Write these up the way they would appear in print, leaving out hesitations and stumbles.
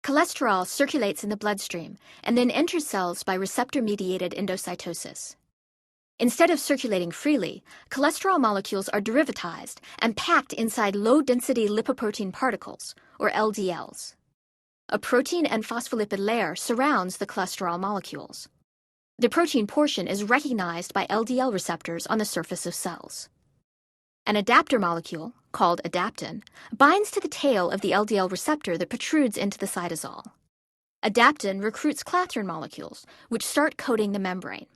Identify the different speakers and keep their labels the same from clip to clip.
Speaker 1: Cholesterol circulates in the bloodstream and then enters cells by receptor-mediated endocytosis. Instead of circulating freely, cholesterol molecules are derivatized and packed inside low-density lipoprotein particles, or LDLs. A protein and phospholipid layer surrounds the cholesterol molecules. The protein portion is recognized by LDL receptors on the surface of cells. An adaptor molecule, called adaptin, binds to the tail of the LDL receptor that protrudes into the cytosol. Adaptin recruits clathrin molecules, which start coating the membrane.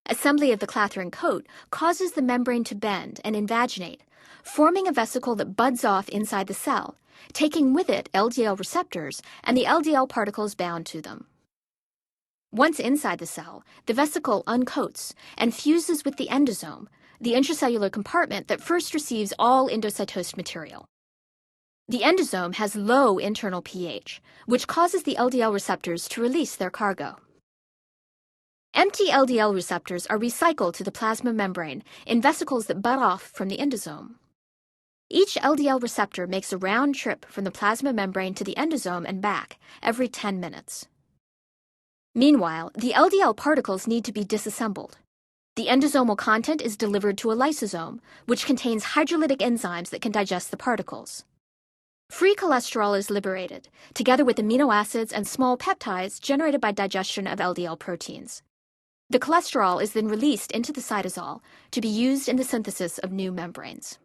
Speaker 1: Assembly of the clathrin coat causes the membrane to bend and invaginate, forming a vesicle that buds off inside the cell, taking with it LDL receptors and the LDL particles bound to them. Once inside the cell, the vesicle uncoats and fuses with the endosome, the intracellular compartment that first receives all endocytosed material. The endosome has low internal pH, which causes the LDL receptors to release their cargo. Empty LDL receptors are recycled to the plasma membrane in vesicles that bud off from the endosome. Each LDL receptor makes a round trip from the plasma membrane to the endosome and back every 10 minutes. Meanwhile, the LDL particles need to be disassembled. The endosomal content is delivered to a lysosome, which contains hydrolytic enzymes that can digest the particles. Free cholesterol is liberated, together with amino acids and small peptides generated by digestion of LDL proteins. The cholesterol is then released into the cytosol to be used in the synthesis of new membranes.